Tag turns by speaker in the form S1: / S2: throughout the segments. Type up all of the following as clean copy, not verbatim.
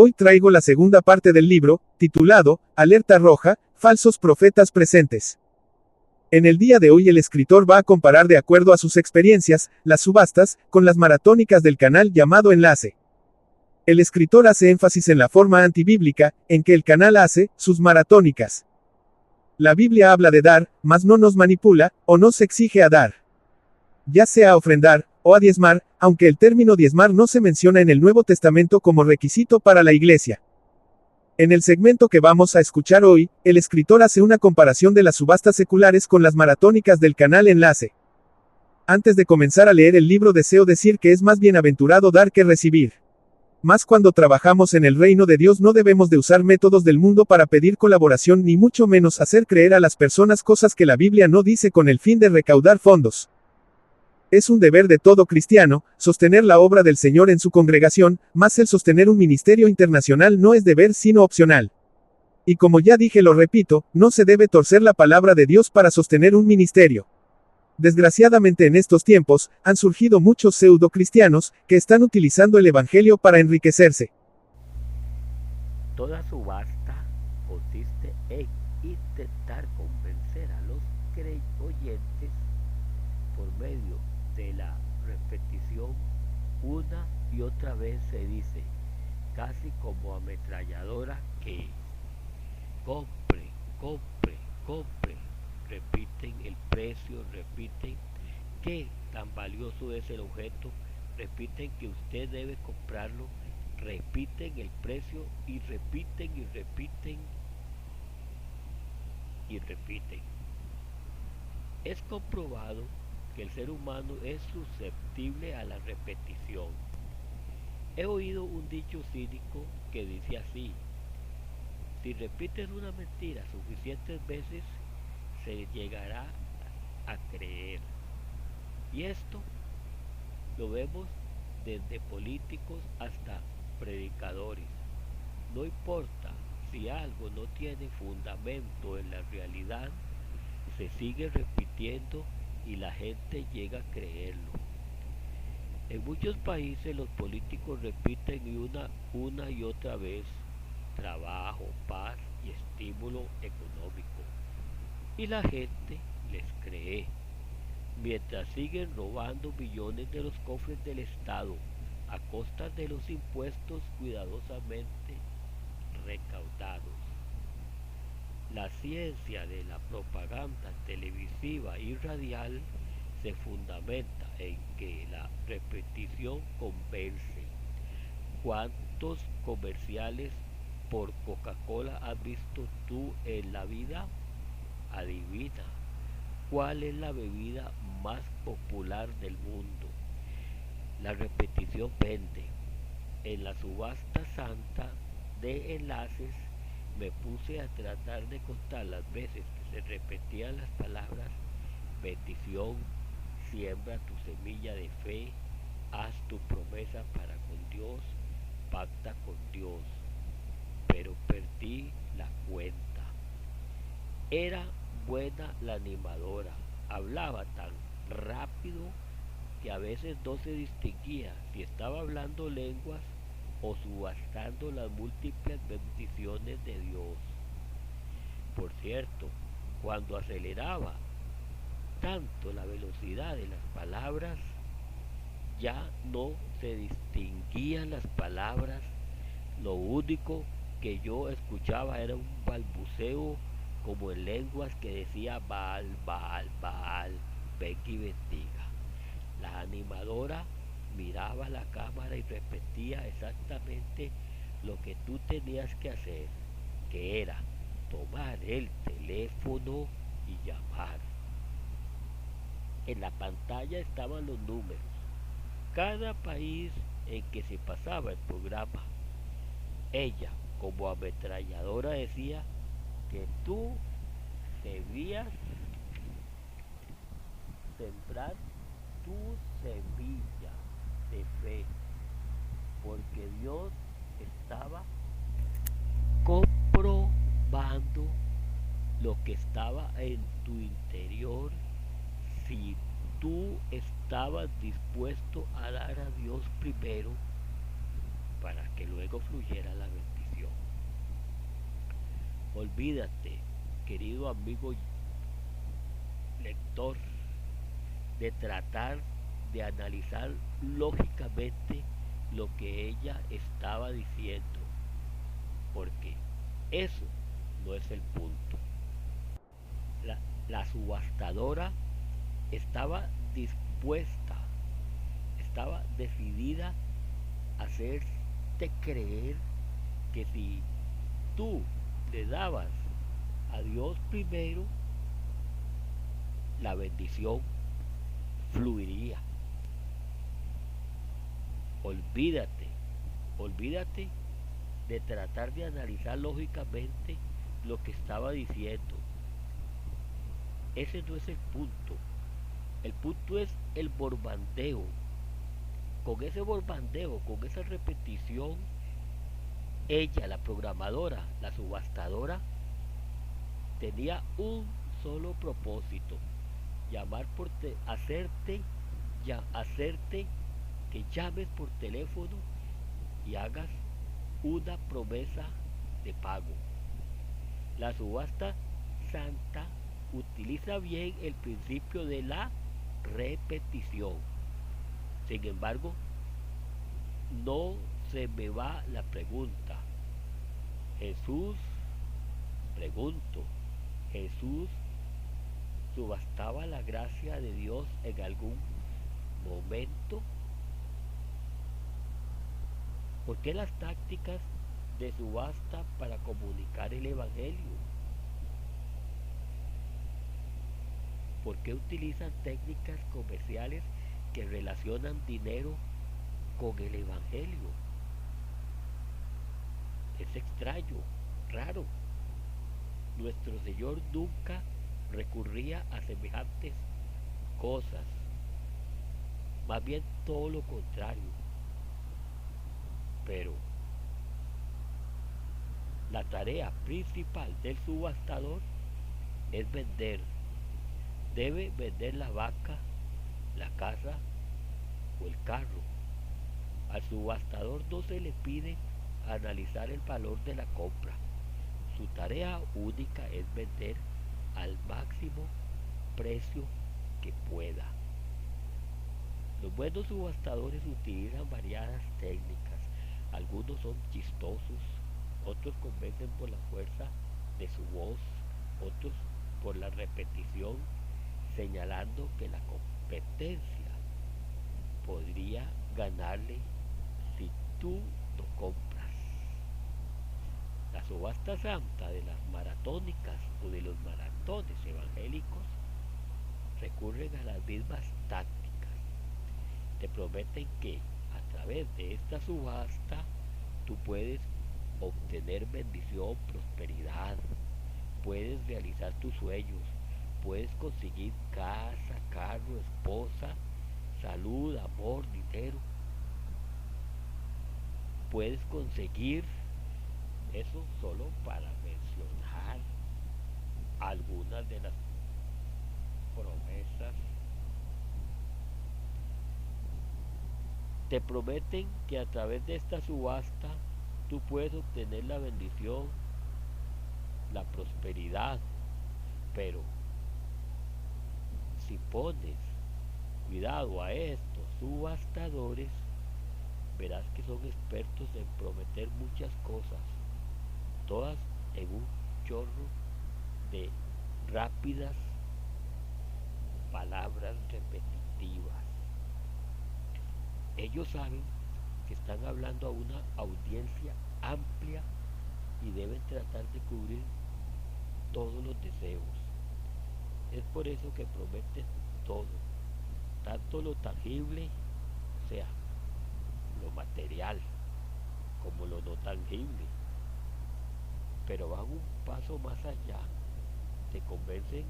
S1: Hoy traigo la segunda parte del libro, titulado, Alerta Roja, Falsos Profetas Presentes. En el día de hoy el escritor va a comparar de acuerdo a sus experiencias, las subastas, con las maratónicas del canal llamado Enlace. El escritor hace énfasis en la forma antibíblica, en que el canal hace, sus maratónicas. La Biblia habla de dar, mas no nos manipula, o nos exige a dar. Ya sea a ofrendar, o a diezmar, aunque el término diezmar no se menciona en el Nuevo Testamento como requisito para la iglesia. En el segmento que vamos a escuchar hoy, el escritor hace una comparación de las subastas seculares con las maratónicas del canal Enlace. Antes de comenzar a leer el libro deseo decir que es más bienaventurado dar que recibir. Más cuando trabajamos en el reino de Dios no debemos de usar métodos del mundo para pedir colaboración ni mucho menos hacer creer a las personas cosas que la Biblia no dice con el fin de recaudar fondos. Es un deber de todo cristiano, sostener la obra del Señor en su congregación, mas el sostener un ministerio internacional no es deber sino opcional. Y como ya dije lo repito, no se debe torcer la palabra de Dios para sostener un ministerio. Desgraciadamente en estos tiempos, han surgido muchos pseudo-cristianos, que están utilizando el Evangelio para enriquecerse.
S2: Toda subasta consiste en intentar convencer a los oyentes por medio de la repetición una y otra vez se dice, casi como ametralladora, que compre, compre, compre. Repiten el precio, repiten qué tan valioso es el objeto, repiten que usted debe comprarlo, repiten el precio y repiten y repiten y repiten. Es comprobado que el ser humano es susceptible a la repetición. He oído un dicho cínico que dice así: si repites una mentira suficientes veces, se llegará a creer. Y esto lo vemos desde políticos hasta predicadores. No importa si algo no tiene fundamento en la realidad, se sigue repitiendo y la gente llega a creerlo. En muchos países los políticos repiten una y otra vez trabajo, paz y estímulo económico. Y la gente les cree, mientras siguen robando millones de los cofres del Estado a costa de los impuestos cuidadosamente recaudados. La ciencia de la propaganda televisiva y radial se fundamenta en que la repetición convence. ¿Cuántos comerciales por Coca-Cola has visto tú en la vida? Adivina, ¿cuál es la bebida más popular del mundo? La repetición vende. En la subasta santa de enlaces me puse a tratar de contar las veces que se repetían las palabras bendición, siembra tu semilla de fe, haz tu promesa para con Dios, pacta con Dios, pero perdí la cuenta. Era buena la animadora, hablaba tan rápido que a veces no se distinguía si estaba hablando lenguas o subastando las múltiples bendiciones de Dios. Por cierto, cuando aceleraba tanto la velocidad de las palabras, ya no se distinguían las palabras, lo único que yo escuchaba era un balbuceo como en lenguas que decía Baal, Baal, Baal, ven y bendiga. La animadora miraba la cámara y repetía exactamente lo que tú tenías que hacer, que era tomar el teléfono y llamar. En la pantalla estaban los números, cada país en que se pasaba el programa. Ella, como ametralladora, decía que tú debías sembrar tu semilla de fe, porque Dios estaba comprobando lo que estaba en tu interior si tú estabas dispuesto a dar a Dios primero para que luego fluyera la bendición. Olvídate, querido amigo lector, de tratar de analizar lógicamente lo que ella estaba diciendo, porque eso no es el punto. La, la subastadora estaba dispuesta, estaba decidida a hacerte creer que si tú le dabas a Dios primero, la bendición fluiría. Olvídate, olvídate de tratar de analizar lógicamente lo que estaba diciendo. Ese no es el punto. El punto es el borbandeo. Con ese borbandeo, con esa repetición, ella, la programadora, la subastadora, tenía un solo propósito: llamar hacerte que llames por teléfono y hagas una promesa de pago. La subasta santa utiliza bien el principio de la repetición. Sin embargo, no se me va la pregunta. Jesús, pregunto, ¿Jesús subastaba la gracia de Dios en algún momento? ¿Por qué las tácticas de subasta para comunicar el Evangelio? ¿Por qué utilizan técnicas comerciales que relacionan dinero con el Evangelio? Es extraño, raro. Nuestro Señor nunca recurría a semejantes cosas, más bien todo lo contrario. Pero la tarea principal del subastador es vender. Debe vender la vaca, la casa o el carro. Al subastador no se le pide analizar el valor de la compra. Su tarea única es vender al máximo precio que pueda. Los buenos subastadores utilizan variadas técnicas. Algunos son chistosos, otros convencen por la fuerza de su voz, otros por la repetición, señalando que la competencia podría ganarle si tú no compras. La subasta santa de las maratónicas o de los maratones evangélicos recurren a las mismas tácticas. Te prometen que a través de esta subasta tú puedes obtener bendición, prosperidad, puedes realizar tus sueños, puedes conseguir casa, carro, esposa, salud, amor, dinero. Puedes conseguir eso, solo para mencionar algunas de las promesas. Te prometen que a través de esta subasta tú puedes obtener la bendición, la prosperidad, pero si pones cuidado a estos subastadores, verás que son expertos en prometer muchas cosas, todas en un chorro de rápidas palabras repetitivas. Ellos saben que están hablando a una audiencia amplia y deben tratar de cubrir todos los deseos. Es por eso que prometen todo, tanto lo tangible, o sea, lo material, como lo no tangible. Pero van un paso más allá. Te convencen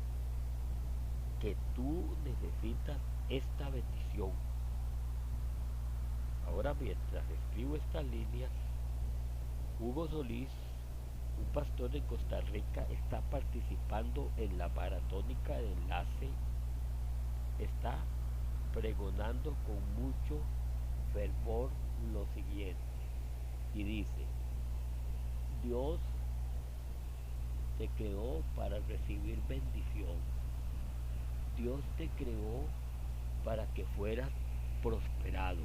S2: que tú necesitas esta bendición. Ahora, mientras escribo estas líneas, Hugo Solís, un pastor de Costa Rica, está participando en la maratónica de enlace. Está pregonando con mucho fervor lo siguiente: y dice, Dios te creó para recibir bendición. Dios te creó para que fueras prosperado.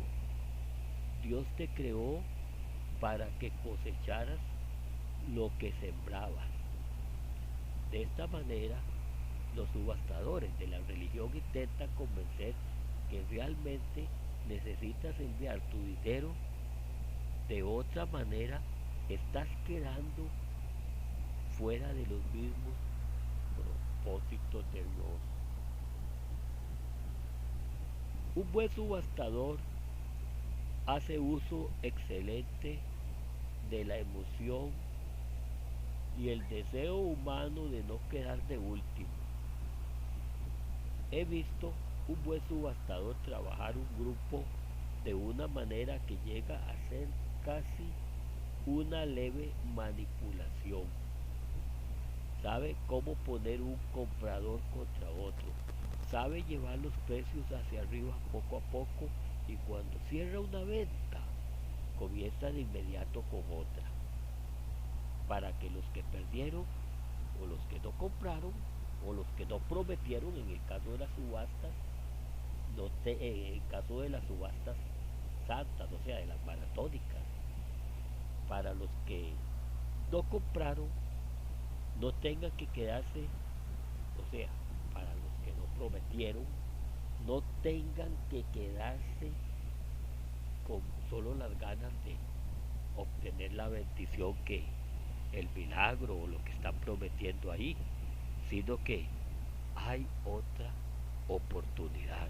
S2: Dios te creó para que cosecharas lo que sembrabas. De esta manera, los subastadores de la religión intentan convencer que realmente necesitas enviar tu dinero. De otra manera, estás quedando fuera de los mismos propósitos de Dios. Un buen subastador hace uso excelente de la emoción y el deseo humano de no quedar de último. He visto un buen subastador trabajar un grupo de una manera que llega a ser casi una leve manipulación. Sabe cómo poner un comprador contra otro. Sabe llevar los precios hacia arriba poco a poco y cuando cierra una venta, comienza de inmediato con otra. Para que los que perdieron o los que no compraron o los que no prometieron en el caso de las subastas, en el caso de las subastas santas, o sea, de las maratónicas, para los que no compraron no tengan que quedarse, o sea, para los que no prometieron, no tengan que quedarse con solo las ganas de obtener la bendición que el milagro o lo que están prometiendo ahí, sino que hay otra oportunidad.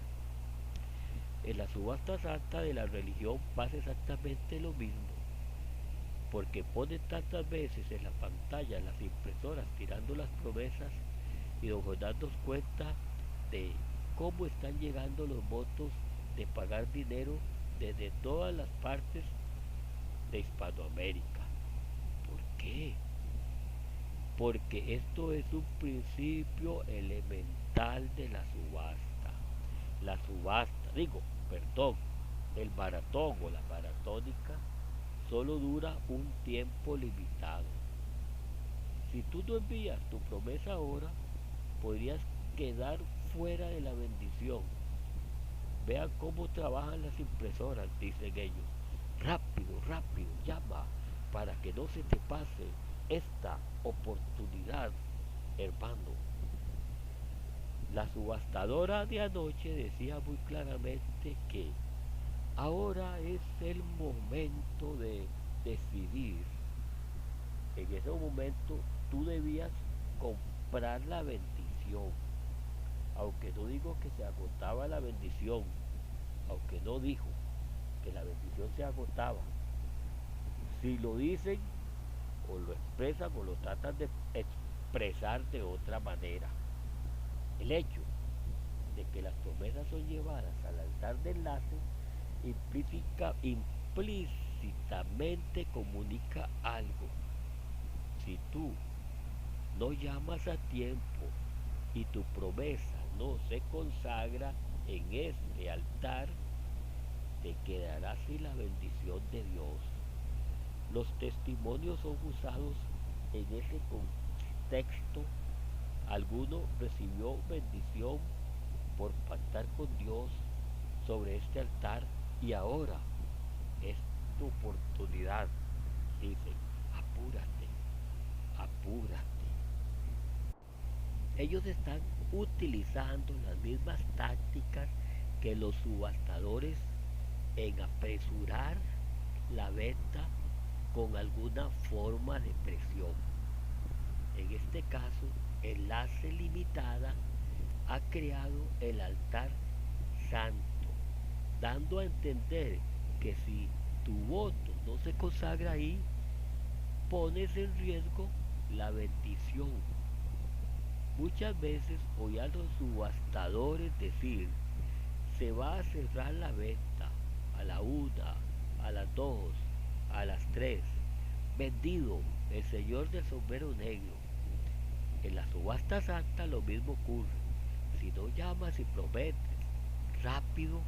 S2: En la subasta santa de la religión pasa exactamente lo mismo, porque ponen tantas veces en la pantalla las impresoras tirando las promesas y don Jonás nos cuenta de cómo están llegando los votos de pagar dinero desde todas las partes de Hispanoamérica. ¿Por qué? Porque esto es un principio elemental de la subasta. La subasta, el maratón o la maratónica solo dura un tiempo limitado. Si tú no envías tu promesa ahora, podrías quedar fuera de la bendición. Vean cómo trabajan las impresoras, dicen ellos. Rápido, rápido, llama para que no se te pase esta oportunidad, hermano. La subastadora de anoche decía muy claramente que ahora es el momento de decidir. En ese momento tú debías comprar la bendición. Aunque no digo que se agotaba la bendición, aunque no dijo que la bendición se agotaba. Si lo dicen o lo expresan o lo tratan de expresar de otra manera. El hecho de que las promesas son llevadas al altar de enlace implícitamente comunica algo. Si tú no llamas a tiempo y tu promesa no se consagra en este altar, te quedarás sin la bendición de Dios. Los testimonios son usados en ese contexto. Alguno recibió bendición por pactar con Dios sobre este altar y ahora es tu oportunidad. Dicen, apúrate, apúrate. Ellos están utilizando las mismas tácticas que los subastadores en apresurar la venta con alguna forma de presión. En este caso, Enlace Limitada ha creado el altar santo, dando a entender que si tu voto no se consagra ahí, pones en riesgo la bendición. Muchas veces oí a los subastadores decir, se va a cerrar la venta a la 1, a las 2, a las 3. Vendido el señor del sombrero negro. En la subasta santa lo mismo ocurre. Si no llamas y prometes rápido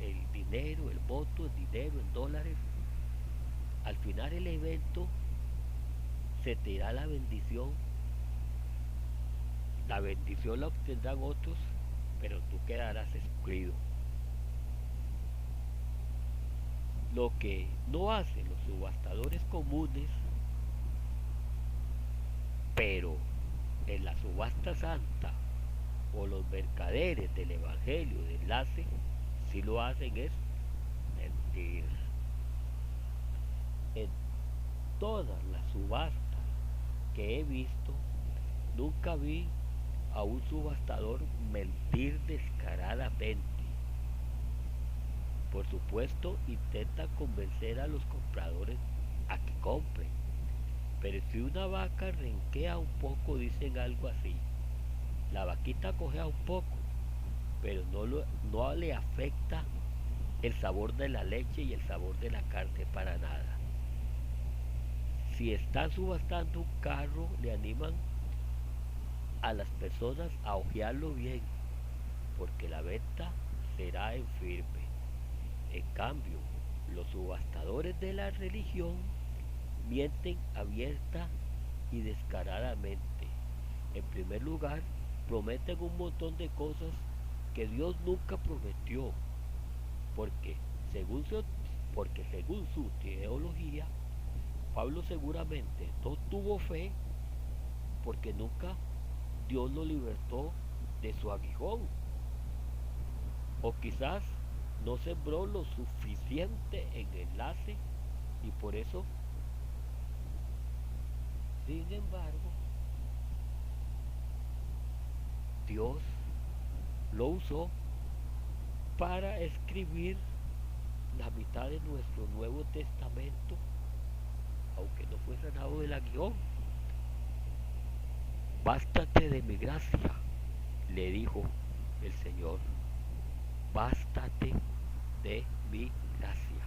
S2: el dinero, el voto, el dinero en dólares, al final del evento se te irá la bendición la obtendrán otros, pero tú quedarás excluido. Lo que no hacen los subastadores comunes, pero en la subasta santa o los mercaderes del evangelio de enlace, si lo hacen es mentir. En todas las subastas que he visto, nunca vi a un subastador mentir descaradamente. Por supuesto, intentan convencer a los compradores a que compren, pero si una vaca renquea un poco, dicen algo así: la vaquita cojea un poco, pero no le afecta el sabor de la leche y el sabor de la carne para nada. Si están subastando un carro, le animan a las personas a ojearlo bien, porque la venta será en firme. En cambio, los subastadores de la religión mienten abierta y descaradamente. En primer lugar, prometen un montón de cosas que Dios nunca prometió, porque según su, porque según su teología, Pablo seguramente no tuvo fe porque nunca Dios lo libertó de su aguijón, o quizás no sembró lo suficiente en enlace y por eso, sin embargo, Dios lo usó para escribir la mitad de nuestro Nuevo Testamento, aunque no fue sanado del aguijón. Bástate de mi gracia, le dijo el Señor. Bástate de mi gracia.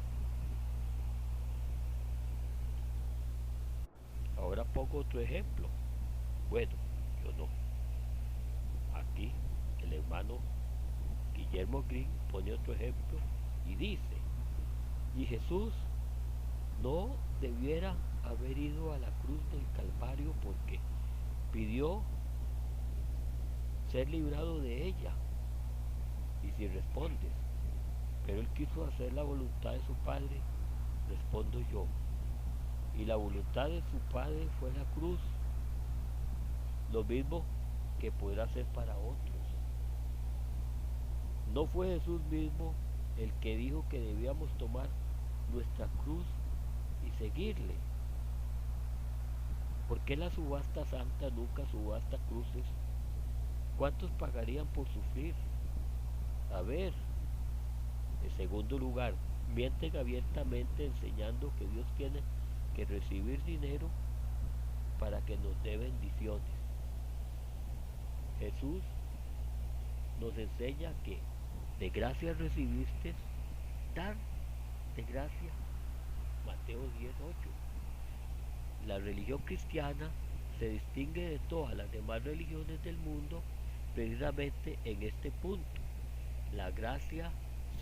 S2: Ahora pongo otro ejemplo. Bueno, yo no. Aquí el hermano Guillermo Green pone otro ejemplo y dice: y Jesús no debiera haber ido a la cruz del Calvario porque pidió ser librado de ella. Y si respondes, pero él quiso hacer la voluntad de su Padre, respondo yo: y la voluntad de su Padre fue la cruz, lo mismo que podrá ser para otros. ¿No fue Jesús mismo el que dijo que debíamos tomar nuestra cruz y seguirle? ¿Por qué la subasta santa nunca subasta cruces? ¿Cuántos pagarían por sufrir? A ver, en segundo lugar, mienten abiertamente enseñando que Dios tiene que recibir dinero para que nos dé bendiciones. Jesús nos enseña que de gracia recibiste, dar de gracia. Mateo 10:8. La religión cristiana se distingue de todas las demás religiones del mundo precisamente en este punto: la gracia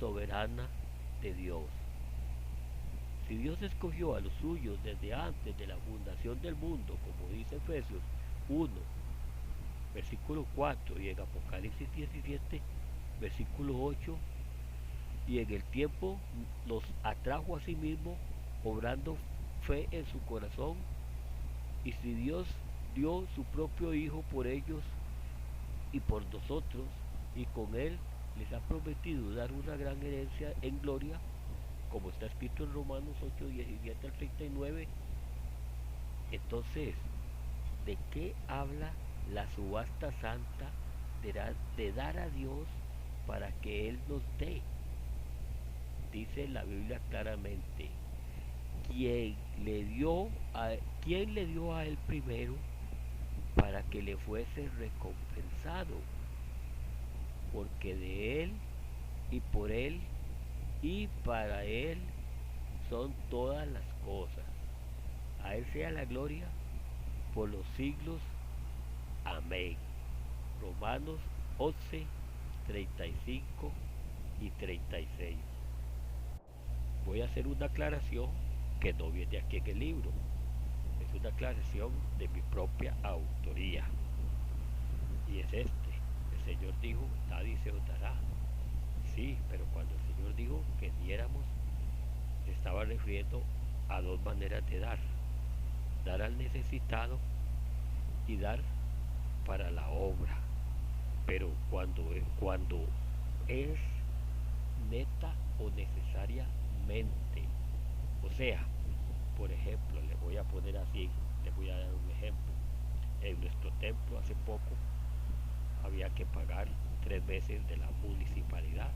S2: soberana de Dios. Si Dios escogió a los suyos desde antes de la fundación del mundo, como dice Efesios 1, versículo 4, y en Apocalipsis 17, versículo 8, y en el tiempo los atrajo a sí mismo, obrando fe en su corazón, y si Dios dio su propio Hijo por ellos y por nosotros, y con él les ha prometido dar una gran herencia en gloria, como está escrito en Romanos 8, 17 al 39, entonces, ¿de qué habla la subasta santa de dar a Dios para que Él nos dé? Dice la Biblia claramente: ¿quién le dio a Él primero para que le fuese recompensado? Porque de Él y por Él y para Él son todas las cosas. A Él sea la gloria por los siglos. Amén. Romanos 11, 35 y 36. Voy a hacer una aclaración que no viene aquí en el libro. Es una aclaración de mi propia autoría. Y es este. El Señor dijo, nadie se os dará. Sí, pero cuando el Señor dijo que diéramos, se estaba refiriendo a dos maneras de dar. Dar al necesitado y dar para la obra. Pero cuando es neta o necesariamente. O sea, por ejemplo, les voy a poner así, les voy a dar un ejemplo. En nuestro templo hace poco había que pagar 3 meses de la municipalidad.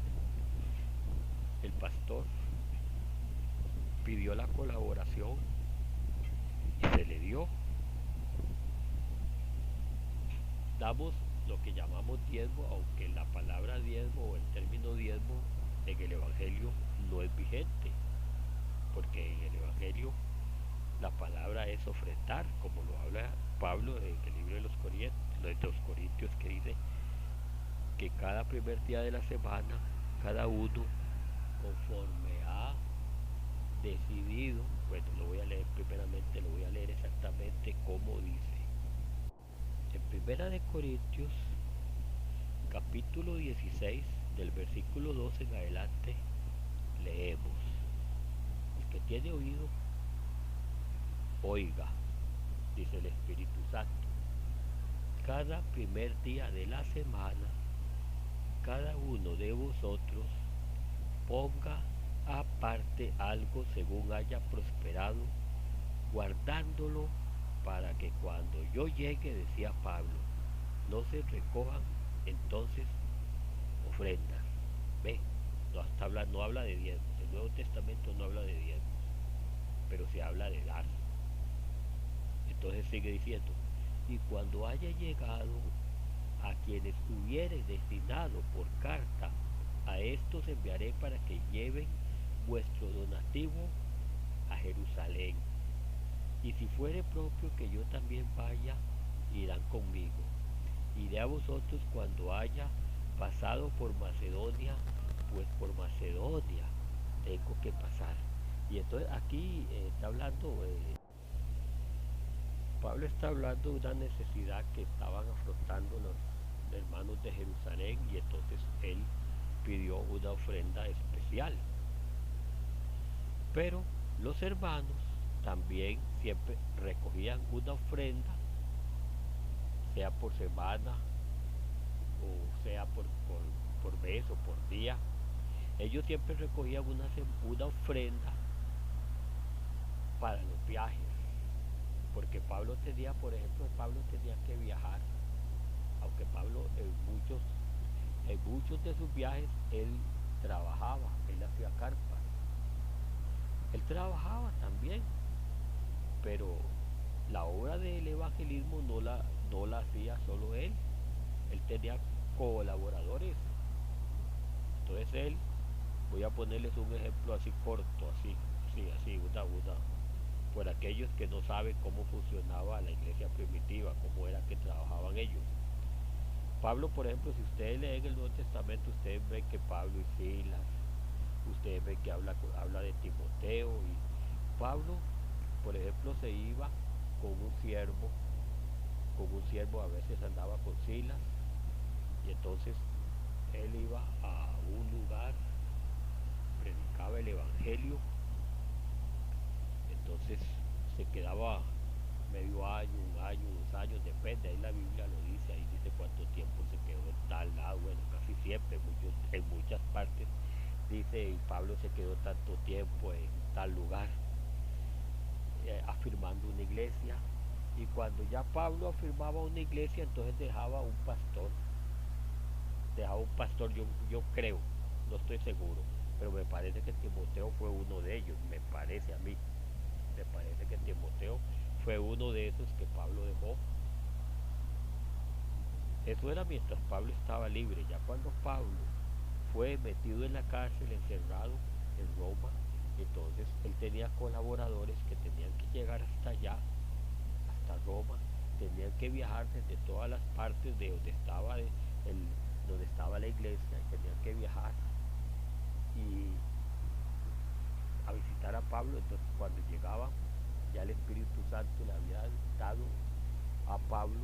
S2: El pastor pidió la colaboración y se le dio. Damos lo que llamamos diezmo, aunque la palabra diezmo o el término diezmo en el Evangelio no es vigente, porque en el Evangelio la palabra es ofrendar, como lo habla Pablo en el libro de los Corintios, que dice que cada primer día de la semana, cada uno conforme ha decidido, bueno, lo voy a leer primeramente, lo voy a leer exactamente como dice. En Primera de Corintios, capítulo 16, del versículo 12 en adelante, leemos: el que tiene oído, oiga, dice el Espíritu Santo. Cada primer día de la semana, cada uno de vosotros ponga aparte algo según haya prosperado, guardándolo para que cuando yo llegue, decía Pablo, no se recojan entonces ofrendas. Ve, no habla de diezmos, el Nuevo Testamento no habla de diezmos, pero se habla de dar. Entonces sigue diciendo, y cuando haya llegado a quienes hubiere destinado por carta, a estos enviaré para que lleven vuestro donativo a Jerusalén. Y si fuere propio que yo también vaya, irán conmigo. Iré a vosotros cuando haya pasado por Macedonia, pues por Macedonia tengo que pasar. Y entonces aquí está hablando, Pablo está hablando de una necesidad que estaban afrontando los hermanos de Jerusalén, y entonces él pidió una ofrenda especial. Pero los hermanos también siempre recogían una ofrenda, sea por semana o sea por mes o por día. Ellos siempre recogían una ofrenda para los viajes, porque Pablo tenía, por ejemplo, que viajar, aunque Pablo en muchos de sus viajes él trabajaba, él hacía carpas, él trabajaba también, pero la obra del evangelismo no la hacía solo él tenía colaboradores. Entonces voy a ponerles un ejemplo así corto, así, por aquellos que no saben cómo funcionaba la iglesia primitiva, cómo era que trabajaban ellos. Pablo, por ejemplo, si ustedes leen el Nuevo Testamento, ustedes ven que Pablo y Silas, ustedes ven que habla de Timoteo, y Pablo, por ejemplo, se iba con un siervo, a veces andaba con Silas, y entonces él iba a un lugar, predicaba el evangelio, entonces se quedaba medio año, un año, 2 años, depende, ahí la Biblia lo dice, ahí dice cuánto tiempo se quedó en tal lado, bueno, casi siempre, en muchas partes dice, y Pablo se quedó tanto tiempo en tal lugar, afirmando una iglesia, y cuando ya Pablo afirmaba una iglesia, entonces dejaba un pastor, yo creo, no estoy seguro, pero me parece que Timoteo fue uno de ellos, me parece a mí, me parece que Timoteo fue uno de esos que Pablo dejó. Eso era mientras Pablo estaba libre. Ya cuando Pablo fue metido en la cárcel, encerrado en Roma, entonces él tenía colaboradores que tenían que llegar hasta allá, hasta Roma, tenían que viajar desde todas las partes de donde estaba la iglesia, y tenían que viajar y a visitar a Pablo. Entonces cuando llegaban, ya el Espíritu Santo le había dado a Pablo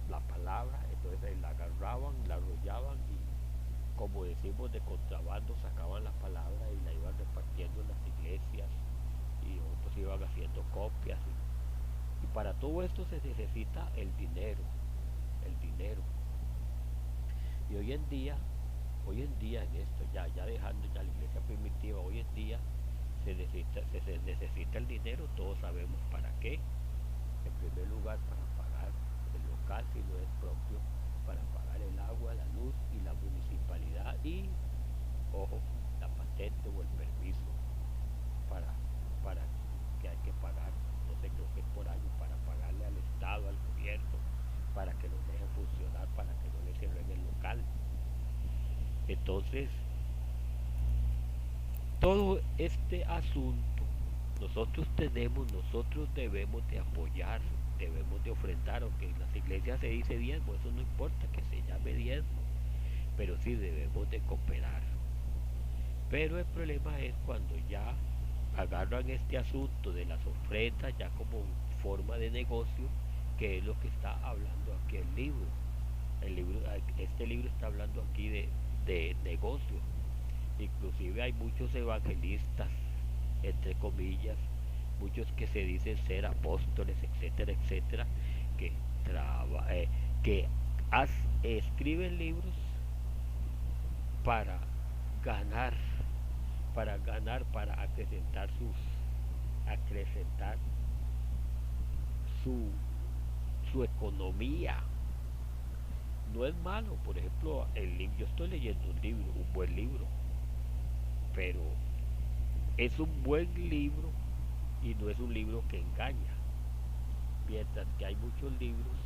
S2: la palabra, entonces la agarraban, la arrollaban y, como decimos, de contrabando sacaban la palabra y la iban repartiendo en las iglesias y otros iban haciendo copias. Y para todo esto se necesita el dinero, el dinero. Y hoy en día en esto, ya dejando ya la iglesia primitiva, hoy en día se necesita el dinero, todos sabemos para qué. En primer lugar, para pagar el local, si no es propio, para pagar el agua, la luz y la municipalidad y, ojo, la patente o el permiso para, para que hay que pagar, no sé, creo que es por año, para pagarle al Estado, al gobierno, para que nos dejen funcionar, para que no le cierren el local. Entonces, todo este asunto nosotros debemos de apoyar, debemos de ofrendar, aunque en las iglesias se dice diezmo, eso no importa que se llame diezmo, pero sí debemos de cooperar. Pero el problema es cuando ya agarran este asunto de las ofrendas ya como forma de negocio, que es lo que está hablando aquí el libro. Este libro está hablando aquí de negocio. Inclusive hay muchos evangelistas, entre comillas, muchos que se dicen ser apóstoles, etcétera, etcétera, que, que escriben libros para ganar, para acrecentar su, su economía. No es malo, por ejemplo, yo estoy leyendo un libro, un buen libro, pero es un buen libro y no es un libro que engaña. Mientras que hay muchos libros,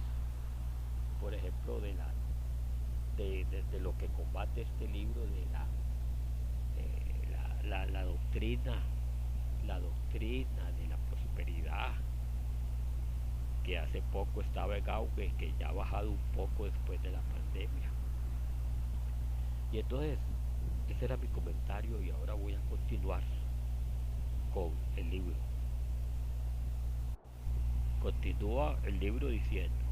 S2: por ejemplo, de lo que combate este libro, de la doctrina de la prosperidad, que hace poco estaba en auge, que ya ha bajado un poco después de la pandemia. Y entonces, ese era mi comentario y ahora voy a continuar con el libro. Continúa el libro diciendo: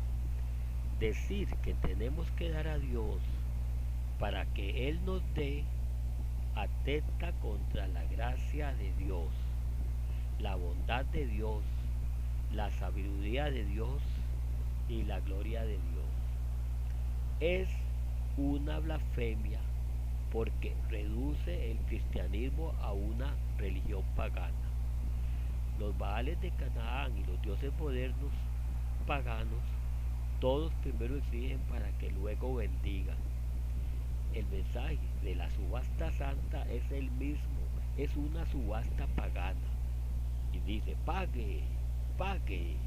S2: decir que tenemos que dar a Dios para que Él nos dé atenta contra la gracia de Dios, la bondad de Dios, la sabiduría de Dios y la gloria de Dios. Es una blasfemia porque reduce el cristianismo a una religión pagana. Los baales de Canaán y los dioses modernos paganos, todos primero exigen para que luego bendigan. El mensaje de la subasta santa es el mismo, es una subasta pagana. Y dice: pague, pague,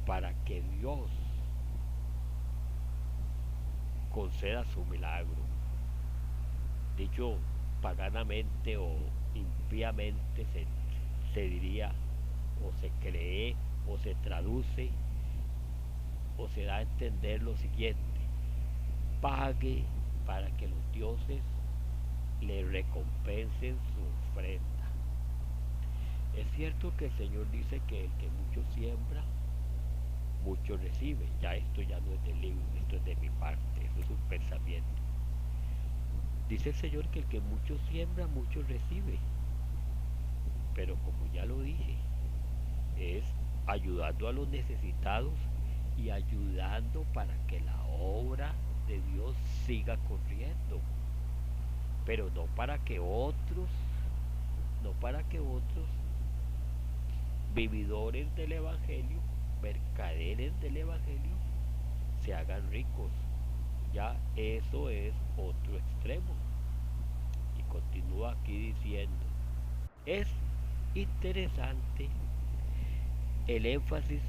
S2: para que Dios conceda su milagro. Dicho paganamente o impíamente se diría, o se cree, o se traduce, o se da a entender lo siguiente: pague para que los dioses le recompensen su ofrenda. Es cierto que el Señor dice que el que mucho siembra, mucho recibe. Ya esto ya no es del libro, esto es de mi parte, eso es un pensamiento. Dice el Señor que el que mucho siembra, mucho recibe. Pero como ya lo dije, es ayudando a los necesitados y ayudando para que la obra de Dios siga corriendo, pero no para que otros vividores del Evangelio, mercaderes del Evangelio, se hagan ricos. Ya eso es otro extremo. Y continúa aquí diciendo: es interesante el énfasis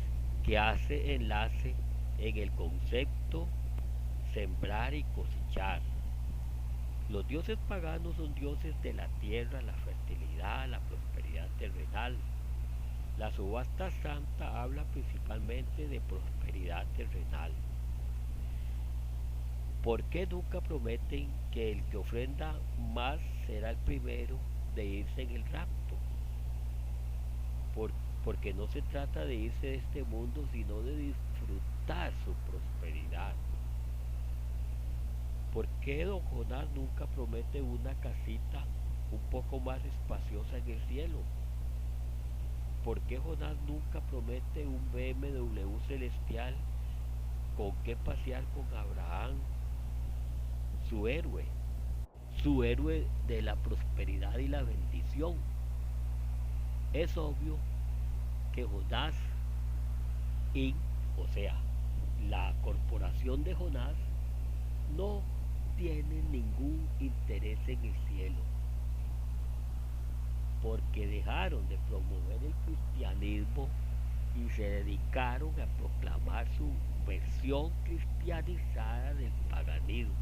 S2: que hace enlace en el concepto sembrar y cosechar. Los dioses paganos son dioses de la tierra, la fertilidad, la prosperidad terrenal. La subasta santa habla principalmente de prosperidad terrenal. ¿Por qué nunca prometen que el que ofrenda más será el primero de irse en el rapto, por, porque no se trata de irse de este mundo, sino de disfrutar su prosperidad. ¿Por qué don Jonás nunca promete una casita un poco más espaciosa en el cielo? ¿Por qué Jonás nunca promete un BMW celestial con qué pasear con Abraham, su héroe? Su héroe de la prosperidad y la bendición. Es obvio que Jonás Inc., o sea, la corporación de Jonás, no tiene ningún interés en el cielo, porque dejaron de promover el cristianismo y se dedicaron a proclamar su versión cristianizada del paganismo.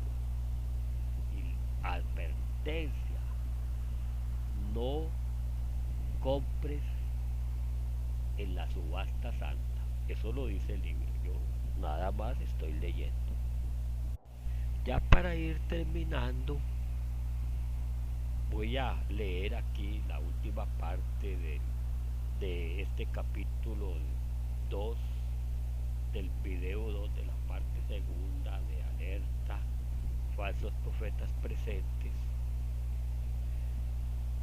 S2: Y advertencia: no compres en la subasta santa. Eso lo dice el libro, yo nada más estoy leyendo. Ya para ir terminando, voy a leer aquí la última parte de este capítulo 2 del video 2 de la parte segunda de Alerta Falsos Profetas Presentes.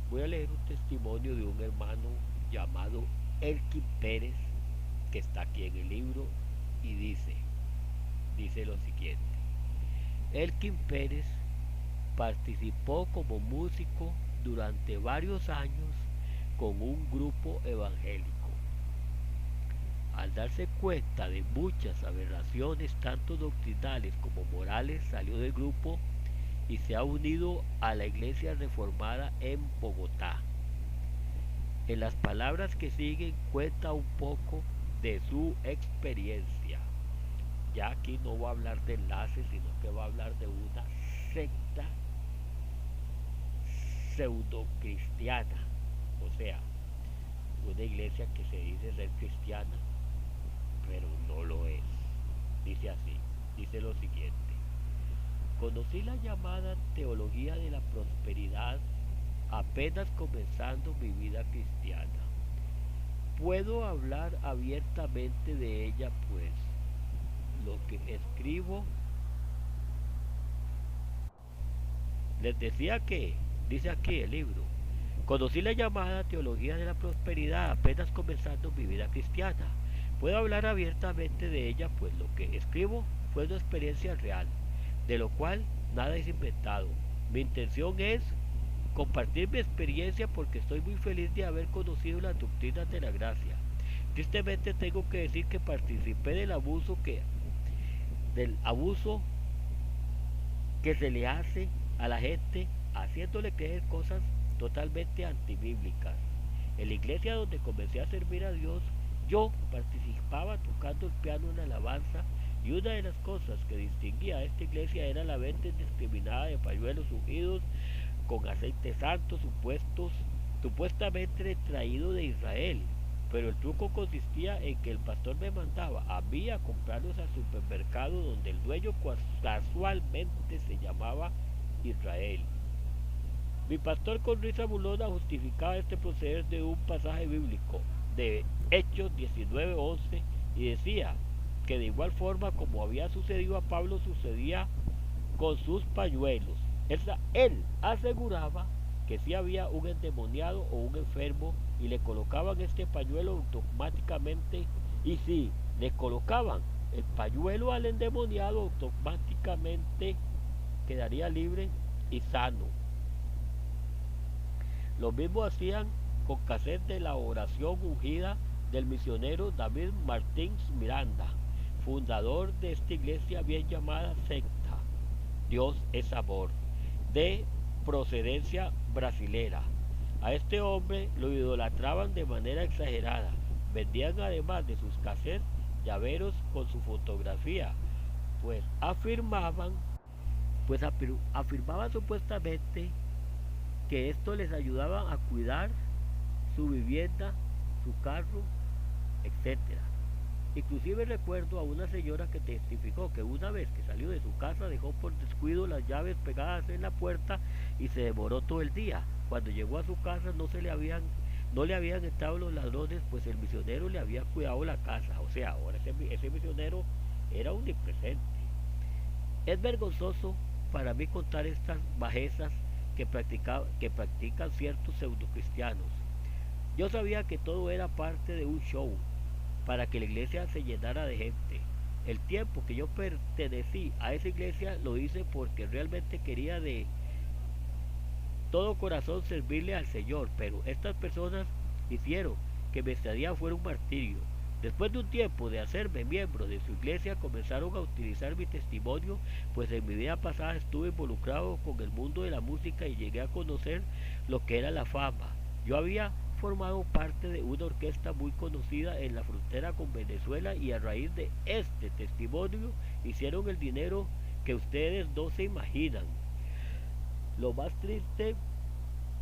S2: Voy a leer un testimonio de un hermano llamado Elkin Pérez, que está aquí en el libro, y dice lo siguiente. Elkin Pérez participó como músico durante varios años con un grupo evangélico. Al darse cuenta de muchas aberraciones tanto doctrinales como morales, salió del grupo y se ha unido a la Iglesia Reformada en Bogotá. En las palabras que siguen cuenta un poco de su experiencia. Ya aquí no va a hablar de enlaces, sino que va a hablar de una secta pseudo-cristiana, o sea, una iglesia que se dice ser cristiana, pero no lo es. Dice así, dice lo siguiente. Conocí la llamada teología de la prosperidad apenas comenzando mi vida cristiana. Puedo hablar abiertamente de ella, pues lo que escribo. Les decía que, dice aquí el libro, conocí la llamada teología de la prosperidad apenas comenzando mi vida cristiana. Puedo hablar abiertamente de ella, pues lo que escribo fue una experiencia real, de lo cual nada es inventado. Mi intención es compartir mi experiencia porque estoy muy feliz de haber conocido las doctrinas de la gracia. Tristemente tengo que decir que participé del abuso que se le hace a la gente, haciéndole creer cosas totalmente antibíblicas. En la iglesia donde comencé a servir a Dios, yo participaba tocando el piano en alabanza, y una de las cosas que distinguía a esta iglesia era la venta indiscriminada de pañuelos ungidos con aceite santo supuestamente traído de Israel. Pero el truco consistía en que el pastor me mandaba a mí a comprarlos al supermercado donde el dueño casualmente se llamaba Israel. Mi pastor con risa burlona justificaba este proceder de un pasaje bíblico de Hechos 19:11 y decía que de igual forma como había sucedido a Pablo sucedía con sus pañuelos. Él aseguraba que si había un endemoniado o un enfermo y le colocaban este pañuelo automáticamente, y si le colocaban el pañuelo al endemoniado, automáticamente quedaría libre y sano. Lo mismo hacían con cassette de la oración ungida del misionero David Martins Miranda, fundador de esta iglesia bien llamada secta Dios es Amor, de procedencia brasilera. A este hombre lo idolatraban de manera exagerada. Vendían además de sus cassettes llaveros con su fotografía, pues afirmaban supuestamente que esto les ayudaba a cuidar su vivienda, su carro, etcétera. Inclusive recuerdo a una señora que testificó que una vez que salió de su casa dejó por descuido las llaves pegadas en la puerta y se demoró todo el día. Cuando llegó a su casa no le habían estado los ladrones, pues el misionero le había cuidado la casa. O sea, ahora ese misionero era omnipresente. Es vergonzoso para mí contar estas bajezas que practican ciertos pseudocristianos. Yo sabía que todo era parte de un show para que la iglesia se llenara de gente. El tiempo que yo pertenecí a esa iglesia lo hice porque realmente quería de todo corazón servirle al Señor, pero estas personas hicieron que mi estadía fuera un martirio. Después de un tiempo de hacerme miembro de su iglesia, comenzaron a utilizar mi testimonio, pues en mi vida pasada estuve involucrado con el mundo de la música y llegué a conocer lo que era la fama. Yo había formado parte de una orquesta muy conocida en la frontera con Venezuela y a raíz de este testimonio hicieron el dinero que ustedes no se imaginan. Lo más triste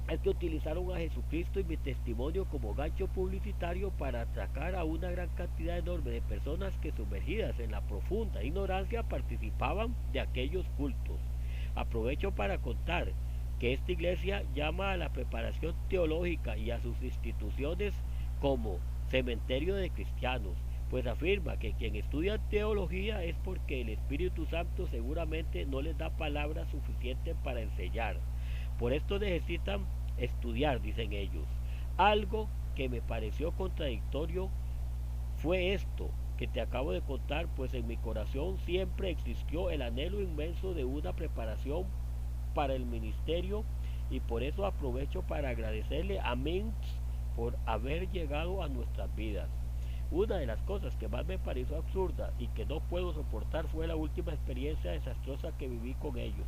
S2: es que utilizaron a Jesucristo y mi testimonio como gancho publicitario para atracar a una gran cantidad enorme de personas que sumergidas en la profunda ignorancia participaban de aquellos cultos. Aprovecho para contar que esta iglesia llama a la preparación teológica y a sus instituciones como cementerio de cristianos, pues afirma que quien estudia teología es porque el Espíritu Santo seguramente no les da palabras suficientes para enseñar. Por esto necesitan estudiar, dicen ellos. Algo que me pareció contradictorio fue esto que te acabo de contar, pues en mi corazón siempre existió el anhelo inmenso de una preparación para el ministerio y por eso aprovecho para agradecerle a Minx por haber llegado a nuestras vidas. Una de las cosas que más me pareció absurda y que no puedo soportar fue la última experiencia desastrosa que viví con ellos.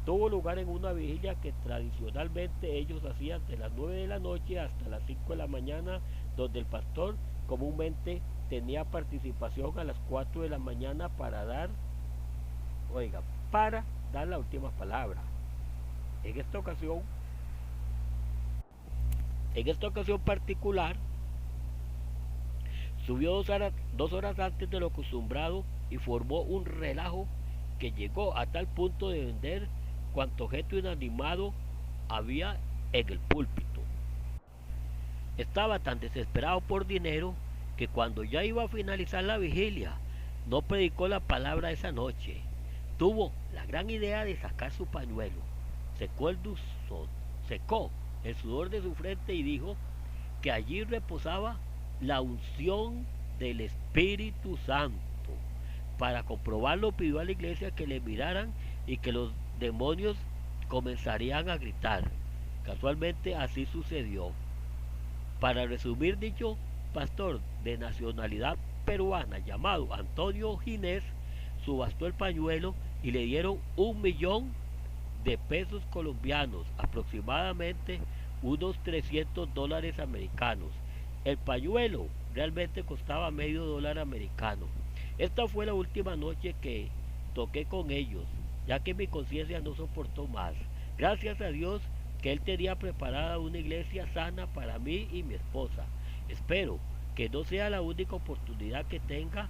S2: Tuvo lugar en una vigilia que tradicionalmente ellos hacían de las 9 de la noche hasta las 5 de la mañana, donde el pastor comúnmente tenía participación a las 4 de la mañana para dar la última palabra. En esta ocasión particular, subió 2 horas antes de lo acostumbrado y formó un relajo que llegó a tal punto de vender cuanto objeto inanimado había en el púlpito. Estaba tan desesperado por dinero que cuando ya iba a finalizar la vigilia, no predicó la palabra esa noche. Tuvo la gran idea de sacar su pañuelo, secó el sudor de su frente y dijo que allí reposaba la unción del Espíritu Santo. Para comprobarlo pidió a la iglesia que le miraran y que los demonios comenzarían a gritar. Casualmente así sucedió. Para resumir, dicho pastor de nacionalidad peruana llamado Antonio Ginés subastó el pañuelo y le dieron 1.000.000 de pesos colombianos, aproximadamente unos $300 americanos. El pañuelo realmente costaba $0.50 americano. Esta fue la última noche que toqué con ellos, ya que mi conciencia no soportó más. Gracias a Dios que Él tenía preparada una iglesia sana para mí y mi esposa. Espero que no sea la única oportunidad que tenga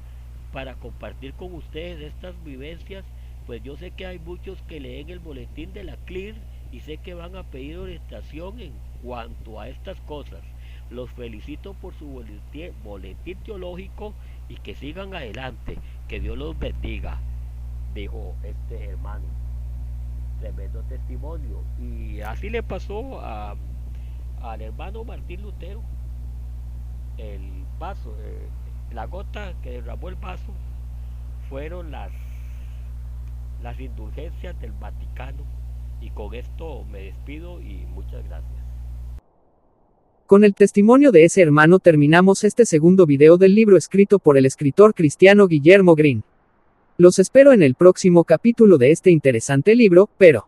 S2: para compartir con ustedes estas vivencias, pues yo sé que hay muchos que leen el boletín de la CLIR y sé que van a pedir orientación en cuanto a estas cosas. Los felicito por su boletín teológico y que sigan adelante, que Dios los bendiga, dijo este hermano. Tremendo testimonio. Y así le pasó al hermano Martín Lutero. El vaso, la gota que derramó el vaso fueron las indulgencias del Vaticano. Y con esto me despido y muchas gracias.
S3: Con el testimonio de ese hermano terminamos este segundo video del libro escrito por el escritor cristiano Guillermo Green. Los espero en el próximo capítulo de este interesante libro, pero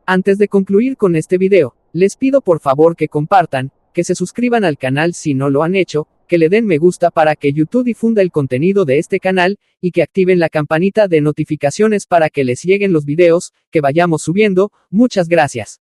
S3: antes de concluir con este video, les pido por favor que compartan, que se suscriban al canal si no lo han hecho, que le den me gusta para que YouTube difunda el contenido de este canal, y que activen la campanita de notificaciones para que les lleguen los videos que vayamos subiendo. Muchas gracias.